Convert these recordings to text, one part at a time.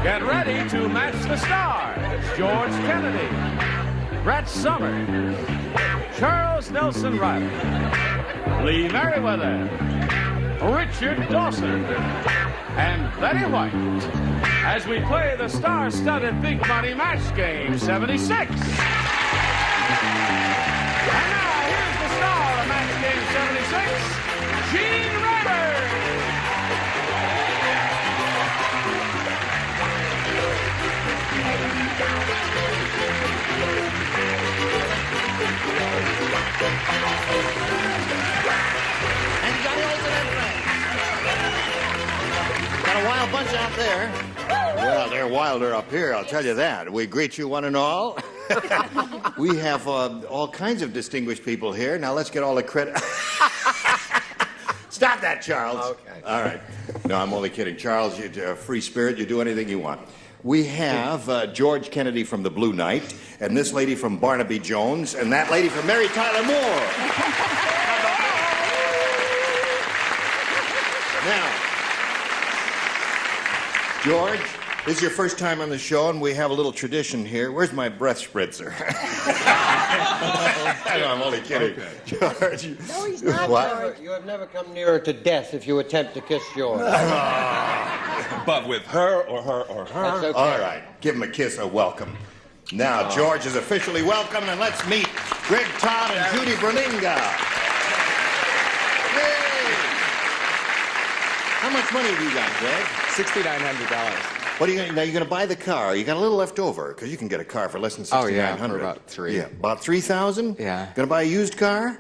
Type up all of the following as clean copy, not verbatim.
Get ready to match the stars. George Kennedy, Brett Summers, Charles Nelson Reilly, Lee Meriwether, Richard Dawson, and Betty White as we play the star-studded Big Money Match Game 76. And now, here's the star of Match Game 76, Gene Raymer. And Johnny Olsen and friends. Got a wild bunch out there. Well, they're wilder up here, I'll tell you that. We greet you one and all. We have all kinds of distinguished people here. Now let's get all the credit. Stop that, Charles. Okay. All right. No, I'm only kidding. Charles, you're a free spirit. You do anything you want. We have George Kennedy from the Blue Knight, and this lady from Barnaby Jones, and that lady from Mary Tyler Moore. Now, George, this is your first time on the show, and we have a little tradition here. Where's my breath spritzer? I know, I'm only kidding. Okay. George. No, he's not, What? George. You have never come nearer to death if you attempt to kiss George. But with her or her or her. That's okay. All right, give him a kiss, a welcome. Now, George is officially welcome, and let's meet Greg Todd and Judy Berninga. Yay! How much money have you got, Greg? $6,900. What are you going to, now you're going to buy the car. You got a little left over, because you can get a car for less than $6,900. Oh, yeah, for about $3,000. Yeah, about $3,000? Yeah. Going to buy a used car?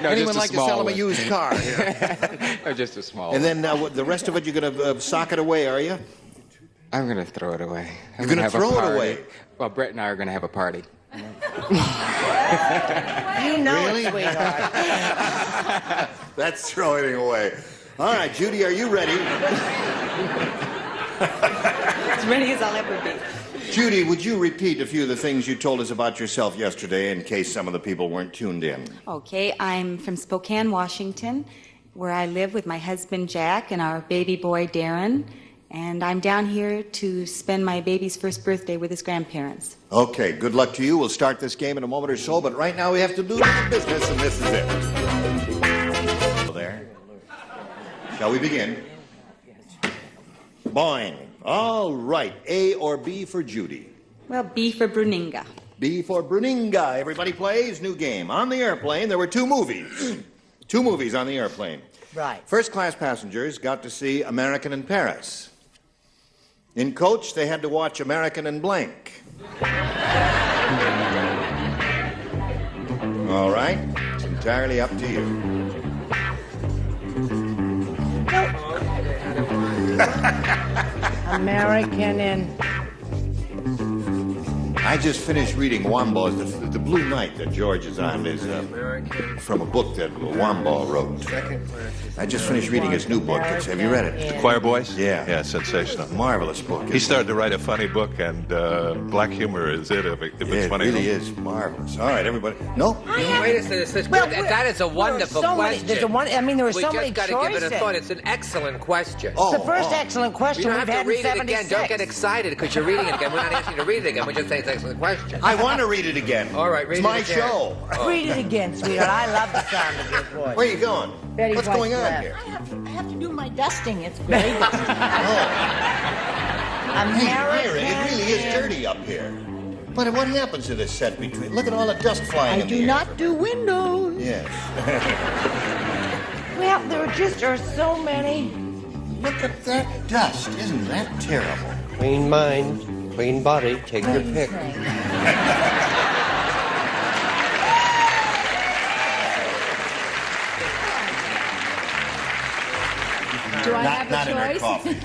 No, Anyone just a like to small sell him a one. used car? Here. No, just a small And one. then the rest of it, you're going to sock it away, are you? I'm going to throw it away. You're gonna have a throw it party. away? Well, Brett and I are going to have a party. You know Really? it, sweetheart. That's throwing it away. All right, Judy, are you ready? As ready as I'll ever be. Judy, would you repeat a few of the things you told us about yourself yesterday in case some of the people weren't tuned in? Okay, I'm from Spokane, Washington, where I live with my husband Jack and our baby boy Darren. And I'm down here to spend my baby's first birthday with his grandparents. Okay, good luck to you. We'll start this game in a moment or so, but right now we have to do the business, and this is it. There. Shall we begin? Boing. All right. A or B for Judy? Well, B for Bruninga. B for Bruninga. Everybody plays. New game. On the airplane, there were two movies. Two movies on the airplane. Right. First-class passengers got to see American in Paris. In coach, they had to watch American in blank. All right. It's entirely up to you. American in... I just finished reading Wombo. The Blue Knight that George is on is from a book that Wombo wrote. I just finished reading his new book. Have you read it? Choir Boys? Yeah. Yeah, sensational. Marvelous book. He started to write a funny book, and black humor is it, if it's It funny. really is marvelous. All right, everybody. No? Wait a second. Well, That is a wonderful there were so question. Many, there were we so just many got to choices. give it a thought. It's an excellent question. It's the first excellent question You don't we've have had to read in it 76. again. Don't get excited because you're reading it again. We're not asking you to read it again. We just say it's an excellent question. I want to read it again. All right, read it's it my again. show. Read it again, sweetheart. I love the sound of your voice. Where are you going? Betty What's White's going on left. here? I have to do my dusting. It's very dusty. Hey, Myra, it really is dirty up here. But what happens to this set between? Look at all the dust flying I in the do air. not do windows. Yes. Well, there just are so many. Look at that dust. Isn't that terrible? Clean mind, clean body. Take your pick. Do I have Not a in her choice? coffee.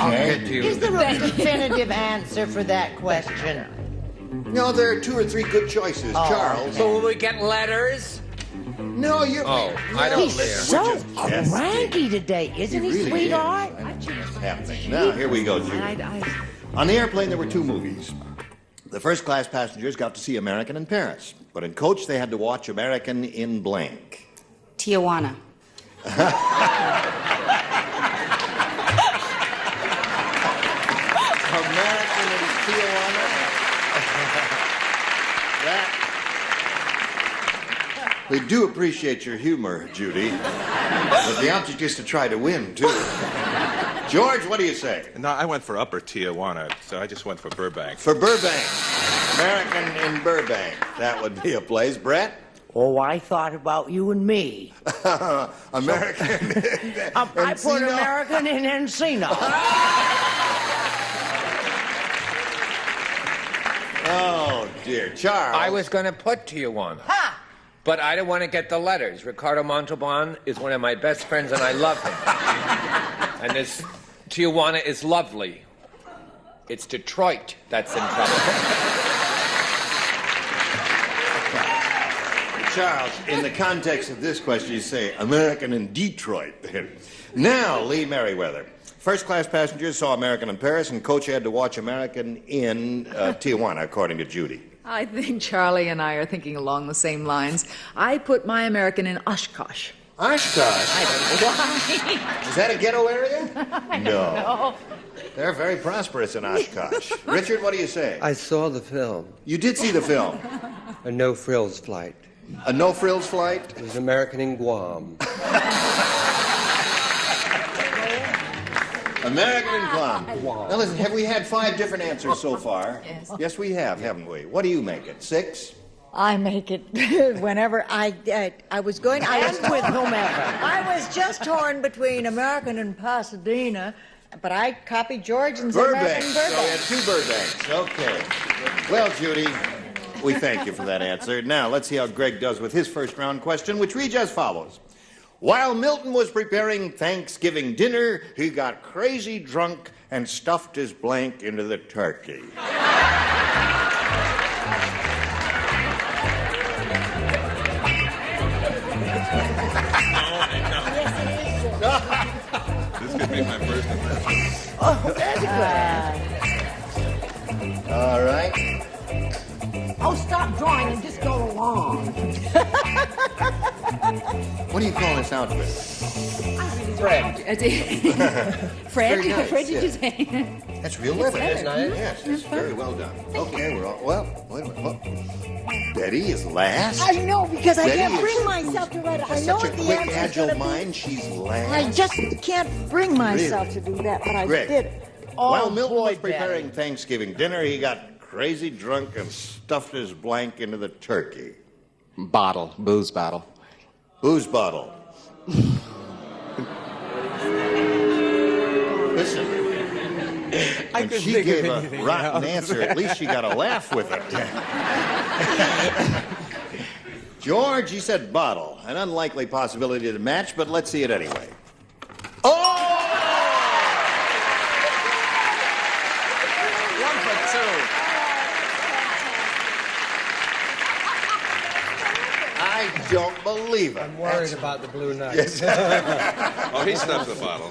I'll Okay. get to you. Is there a definitive answer for that question? No, there are two or three good choices. Charles. So will we get letters? No, you're. Oh, I don't He's care. so We're just cranky today, isn't he, really sweetheart? What's happening? Now, here we go, Judy. On the airplane, there were two movies. The first-class passengers got to see American in Paris, but in coach, they had to watch American in blank. Tijuana. Tijuana. We do appreciate your humor, Judy. But the object is to try to win, too. George, what do you say? No, I went for Upper Tijuana, so I just went for Burbank. For Burbank. American in Burbank. That would be a place. Brett? Oh, I thought about you and me. American I put American in Encino. Oh, dear. Charles. I was going to put Tijuana. Ha! But I don't want to get the letters. Ricardo Montalban is one of my best friends, and I love him. And this Tijuana is lovely. It's Detroit that's in trouble. Charles, in the context of this question, you say American in Detroit. Now, Lee Meriwether. First-class passengers saw American in Paris, and Coach had to watch American in Tijuana, according to Judy. I think Charlie and I are thinking along the same lines. I put my American in Oshkosh. Oshkosh? I don't know why. Is that a ghetto area? No. They're very prosperous in Oshkosh. Richard, what do you say? I saw the film. You did see the film? A no-frills flight. A no-frills flight? It was American in Guam. American in Guam. Now listen, have we had 5 different answers so far? Yes. Yes, we have, haven't we? What do you make it? 6? I make it whenever I was going. I was with whomever. I was just torn between American and Pasadena, but I copied George and said Burbank. American Burbank. So we had 2 Burbanks. Okay. Well, Judy, we thank you for that answer. Now, let's see how Greg does with his first round question, which reads as follows. While Milton was preparing Thanksgiving dinner, he got crazy drunk and stuffed his blank into the turkey. This could be my first impression. Oh, that's good. All right. Oh, stop drawing and just go along. What do you call this outfit? Fred. Fred? Very nice, Fred, did you yeah. say? That's real leather, isn't leather. it? Yes, it's very well done. Okay, we're all... Well, wait a minute. Well, Betty is last? I know, because I Betty can't is- bring myself to write it. I Has know such what a the quick, answer's agile gonna be. mind, she's last. I just can't bring myself to do that, but I Greg, did it. While Oh, Milton boy, was preparing Daddy. Thanksgiving dinner, he got crazy drunk and stuffed his blank into the turkey. Bottle. Booze bottle. Booze bottle. Listen, when she gave a rotten answer, at least she got a laugh with it. George, he said bottle. An unlikely possibility to match, but let's see it anyway. Oh! 1 for 2. I don't believe it. I'm worried about the Blue Knight. Yes. Oh, he stuffed the bottle.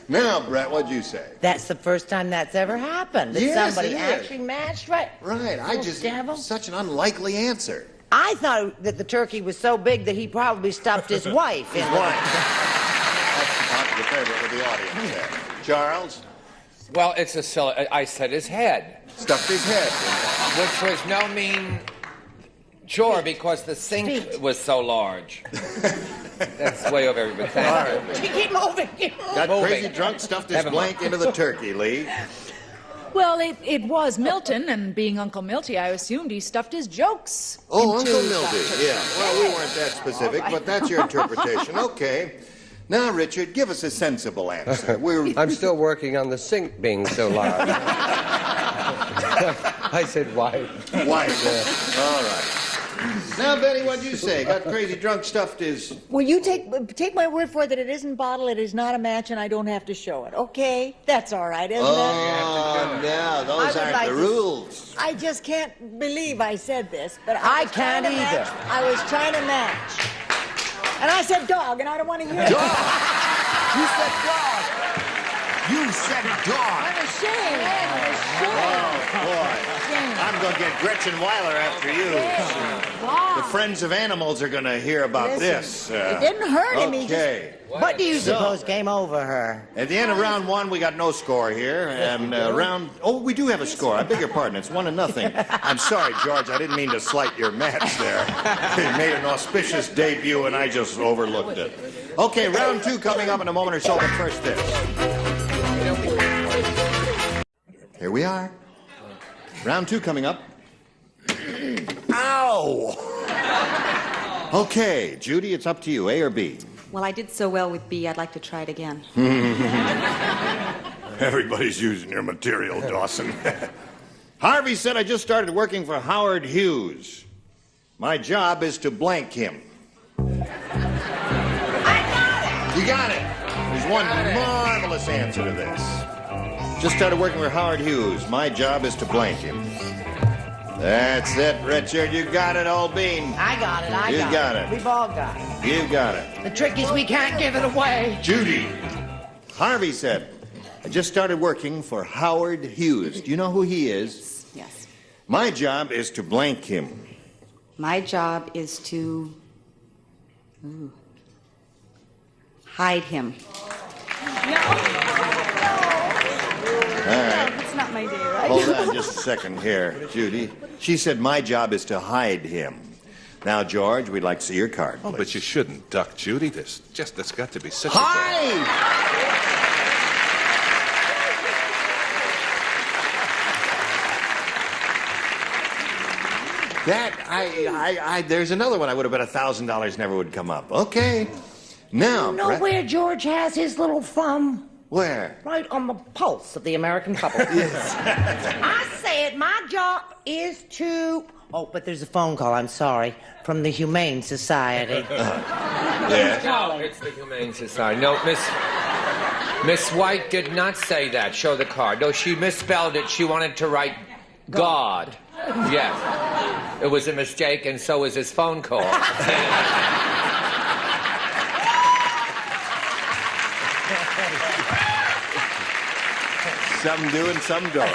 Now, Brett, what'd you say? That's the first time that's ever happened. That Yes, somebody it is. actually matched right. Right, I Little just... devil. Such an unlikely answer. I thought that the turkey was so big that he probably stuffed his wife in Why? That's the popular favorite with the audience there. Charles? Well, it's a silly... I said his head, Stuffed his head. which was no mean chore because the sink Feet. was so large. That's way over everybody. Thank you. Keep moving. Keep moving. Got Moving. crazy drunk, stuffed his Never mind. blank into the turkey, Lee. Well, it was Milton, and being Uncle Milty, I assumed he stuffed his jokes. Oh, into Uncle Milty. Dr. Yeah. Well, we weren't that specific, but that's your interpretation. Okay. Now, Richard, give us a sensible answer. I'm still working on the sink being so large. I said wife. White. All right. Now, Betty, what'd you say? Got crazy drunk, stuffed his... Will you take my word for it that it isn't bottle, it is not a match, and I don't have to show it? Okay, that's all right, isn't it? Oh, no, those I would aren't like the to- rules. I just can't believe I said this, but I was trying can't to match. either. I was trying to match. And I said dog, and I don't want to hear it. You said dog. You said dog. I'm ashamed. I'm ashamed. Oh, boy. I'm going to get Gretchen Weiler after you. The Friends of Animals are going to hear about this. It didn't hurt him. He just... Okay. What do you suppose came over her? At the end of round one, we got no score here. And we do have a score. I beg your pardon. It's 1-0. I'm sorry, George. I didn't mean to slight your match there. He made an auspicious debut, and I just overlooked it. Okay, round two coming up in a moment or so, but first this. Here we are. Round two coming up. Ow! Okay, Judy, it's up to you. A or B? Well, I did so well with B, I'd like to try it again. Everybody's using your material, Dawson. Harvey said, I just started working for Howard Hughes. My job is to blank him. I got it! You got it. There's one marvelous answer to this. Just started working for Howard Hughes. My job is to blank him. That's it, Richard. You got it, old bean. I got it. You got it. We've all got it. You got it. The trick is we can't give it away. Judy. Harvey said, I just started working for Howard Hughes. Do you know who he is? Yes. My job is to blank him. My job is to hide him. All right. That's not my day, right? Hold on just a second here, Judy. She said, my job is to hide him. Now, George, we'd like to see your card, please. Oh, but you shouldn't duck, Judy. That's got to be such Hide! There's another one I would have bet $1,000 never would come up. Okay. Now, You know where George has his little thumb? Where? Right on the pulse of the American public. Yes. I said my job is to... Oh, but there's a phone call, I'm sorry, from the Humane Society. Yeah. No, it's the Humane Society. No, Miss White did not say that. Show the card. No, she misspelled it. She wanted to write God. Yes. It was a mistake, and so was his phone call. Some do and some don't.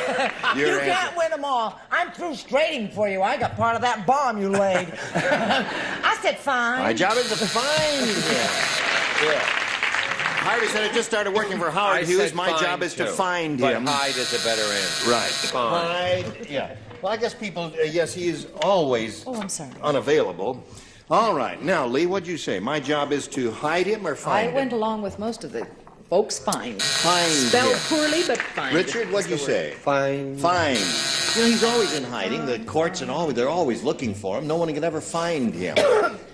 You can't win them all. I'm through straightening for you. I got part of that bomb you laid. I said fine. My job is to find him. Yeah. Harvey said I just started working for Howard Hughes. My job is to find him. But hide is a better answer. Right. Fine. Hide. Yeah. Well, I guess people, yes, he is always unavailable. All right. Now, Lee, what'd you say? My job is to hide him or find him? I went along with most of the folks. Find. Find Spelled him. poorly, but find. Richard, what'd you say? Fine. Find. You know, he's always in hiding. The courts and all, they're always looking for him. No one can ever find him.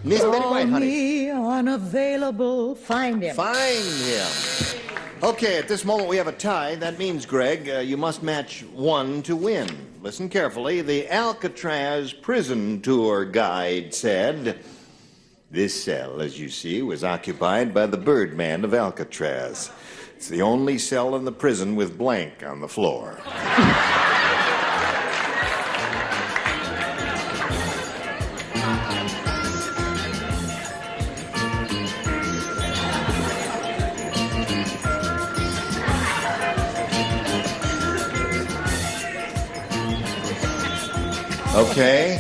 Miss Betty White, honey. Me unavailable. Find him. Find him. Okay, at this moment we have a tie. That means, Greg, you must match one to win. Listen carefully. The Alcatraz prison tour guide said, this cell, as you see, was occupied by the Birdman of Alcatraz. It's the only cell in the prison with blank on the floor. Okay.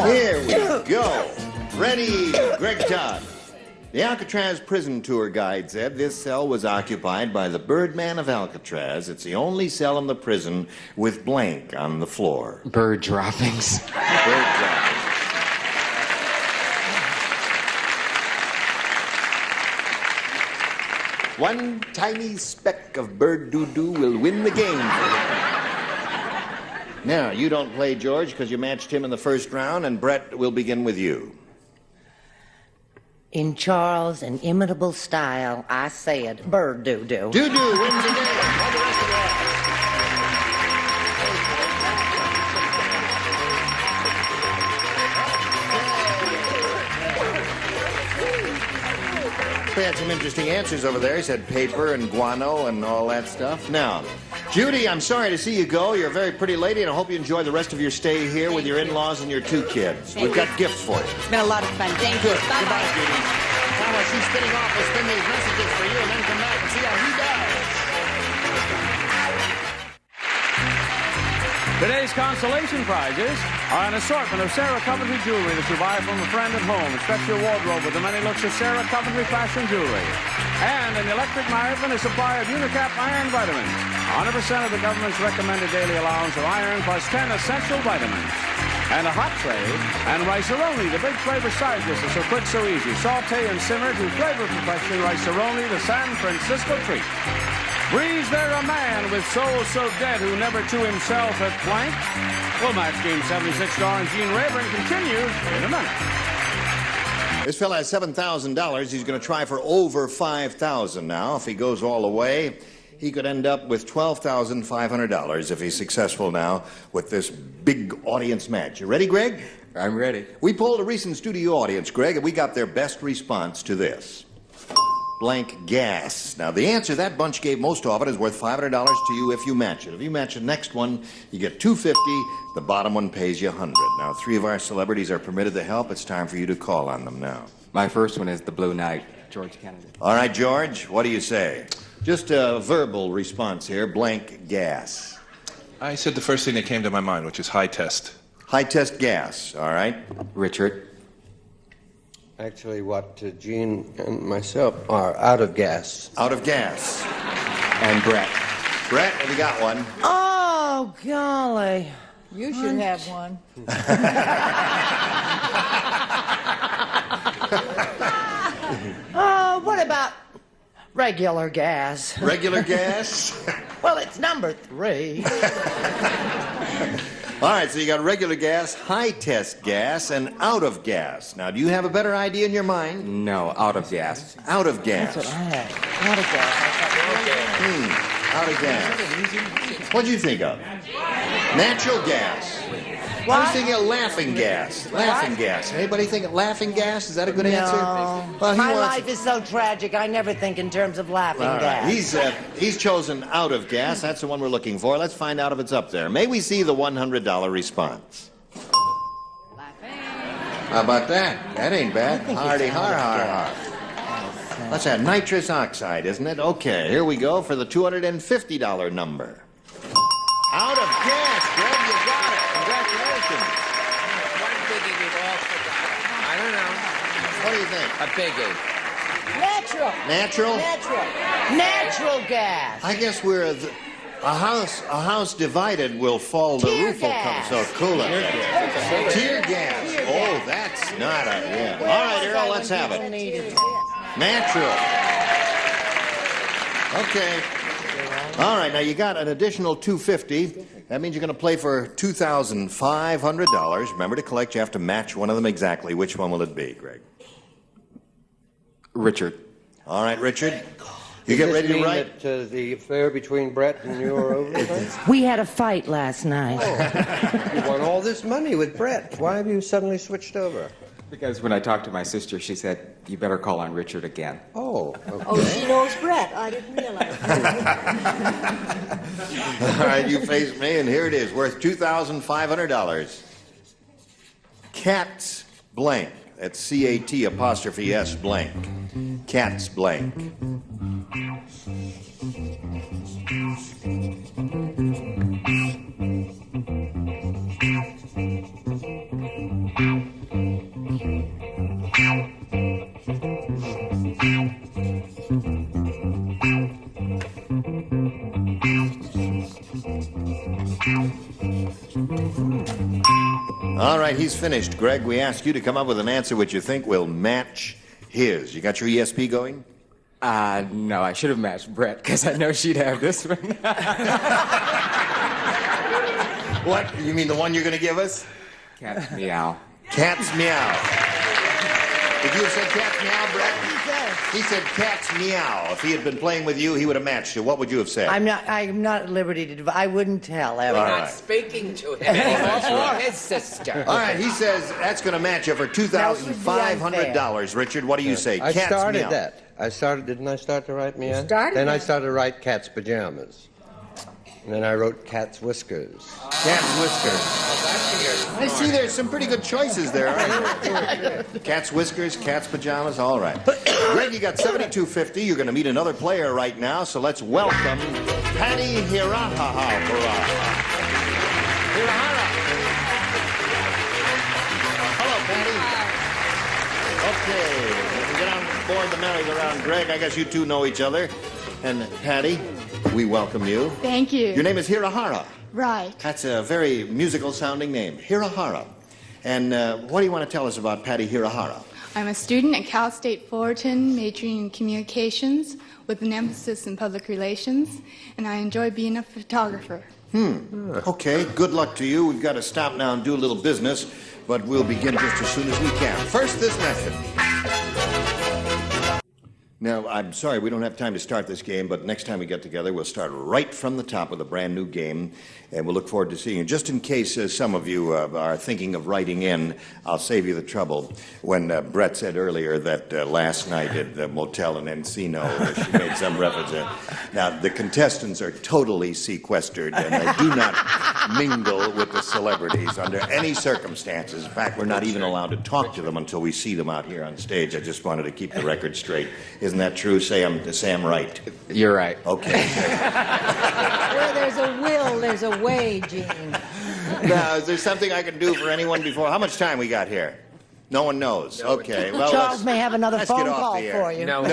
Here we go. Ready, Greg Todd. The Alcatraz prison tour guide said this cell was occupied by the Birdman of Alcatraz. It's the only cell in the prison with blank on the floor. Bird droppings. Bird droppings. One tiny speck of bird doo-doo will win the game for him. Now, you don't play, George, because you matched him in the first round, and Brett will begin with you. In Charles' inimitable style, I said, bird doo-doo. Doo-doo wins the game. What the rest of that? We had some interesting answers over there. He said paper and guano and all that stuff. Now, Judy, I'm sorry to see you go. You're a very pretty lady, and I hope you enjoy the rest of your stay here with your in-laws and your two kids. We've got gifts for you. It's been a lot of fun. Thank you. Good. Goodbye, Judy. Now, while she's spinning off, we'll spin these messages for you and then come back and see how he does. Today's consolation prizes are an assortment of Sarah Coventry jewelry that you buy from a friend at home. Stretch your wardrobe with the many looks of Sarah Coventry fashion jewelry. And an electric marathon, a supply of Unicap iron vitamins. 100% of the government's recommended daily allowance of iron plus 10 essential vitamins. And a hot tray and rice-a-roni, the big flavor side dish is so quick, so easy. Saute and simmer to flavor perfection. Rice-a-roni, the San Francisco treat. Breeze there a man with soul so dead who never to himself hath blank. Well, match game 76 starring Gene Rayburn continues in a minute. This fella has $7,000. He's going to try for over $5,000 now. If he goes all the way, he could end up with $12,500 if he's successful now with this big audience match. You ready, Greg? I'm ready. We polled a recent studio audience, Greg, and we got their best response to this. Blank gas. Now, the answer that bunch gave most of it is worth $500 to you if you match it. If you match the next one, you get $250. The bottom one pays you $100. Now, 3 of our celebrities are permitted to help. It's time for you to call on them now. My first one is the Blue Knight, George Kennedy. All right, George, what do you say? Just a verbal response here. Blank gas. I said the first thing that came to my mind, which is high test. High test gas. All right. Richard. Actually, what Gene and myself are out of gas. Out of gas. And Brett. Brett, have you got one? Oh, golly. You should have one. Oh, what about regular gas? Regular gas? Well, it's number 3. All right, so you got regular gas, high test gas, and out of gas. Now, do you have a better idea in your mind? No, out of gas. Out of gas. That's what I had. Out of gas. Out of gas. What'd you think of? Natural gas. I was thinking of laughing gas. Laughing gas. Anybody think of laughing gas? Is that a good answer? Well, My life is so tragic, I never think in terms of laughing gas. He's chosen out of gas. That's the one we're looking for. Let's find out if it's up there. May we see the $100 response? How about that? That ain't bad. Hardy har har har. That's that nitrous oxide, isn't it? Okay, here we go for the $250 number. Out of gas, Greg, you got it. Congratulations. One biggie we've all forgotten. I don't know. What do you think? A biggie. Natural. Natural? Natural gas. I guess we're a house divided will fall. The Tear roof will come. gas. So cool it. Tear gas. Oh, that's not a yeah. All right, Earl, let's have it. Natural. Okay. All right, now you got an additional $250. That means you're going to play for $2,500. Remember to collect. You have to match one of them exactly. Which one will it be, Greg? Richard. All right, Richard. You get ready to write? That, the affair between Brett and you are over? We had a fight last night. You won all this money with Brett. Why have you suddenly switched over? Because when I talked to my sister, she said, you better call on Richard again. Oh, okay. Oh, she knows Brett. I didn't realize. All right, you face me, and here it is, worth $2,500. Cats blank. That's CAT' blank. Cats blank. All right, he's finished. Greg, we ask you to come up with an answer which you think will match his. You got your ESP going? No, I should have matched Brett, because I know she'd have this one. What? You mean the one you're going to give us? Cat's meow. Cat's meow. Did you have said cat's meow, Brett? He said cat's meow. If he had been playing with you, he would have matched you. What would you have said? I'm not at liberty to. I wouldn't tell ever. We're not speaking to him anymore, or his sister. All right, he says that's going to match you for $2,500. Richard, what do you say? I Cat's started meow. that. Didn't I start to write meow? Started Then I that. started to write cat's pajamas. And then I wrote cat's whiskers. Cat's whiskers. I see there's some pretty good choices there. Cat's whiskers, cat's pajamas, all right. Greg, you got $7,250. You're going to meet another player right now, so let's welcome Patty Hiraha. Hirahara. Hello, Patty. Okay, get on board the merry-go-round. Greg, I guess you two know each other. And Patty, we welcome you. Thank you. Your name is Hirahara. Right. That's a very musical-sounding name, Hirahara. And what do you want to tell us about Patty Hirahara? I'm a student at Cal State Fullerton, majoring in communications with an emphasis in public relations, and I enjoy being a photographer. Okay, good luck to you. We've got to stop now and do a little business, but we'll begin just as soon as we can. First, this message. Now, I'm sorry we don't have time to start this game, but next time we get together, we'll start right from the top with a brand new game, and we'll look forward to seeing you. Just in case some of you are thinking of writing in, I'll save you the trouble. When Brett said earlier that last night at the motel in Encino, she made some reference. Now, the contestants are totally sequestered, and they do not mingle with the celebrities under any circumstances. In fact, we're not even allowed to talk to them until we see them out here on stage. I just wanted to keep the record straight. Isn't that true? Say I'm right. You're right. Okay. Where there's a will, there's a way, Gene. Now, is there something I can do for anyone before? How much time we got here? No one knows. Okay. Well, Charles may have another let's phone get off call the air. for you. No.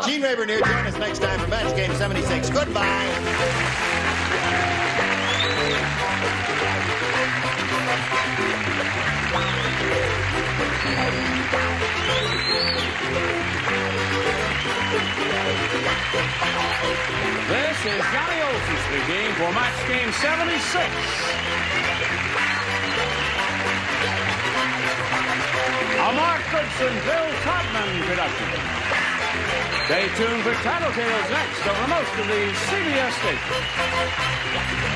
Gene Rayburn here. Join us next time for Match Game 76. Goodbye. This is Johnny Olson speaking for Match Game 76. A Mark Goodson, Bill Todman production. Stay tuned for Tattletales next over most of these CBS stations.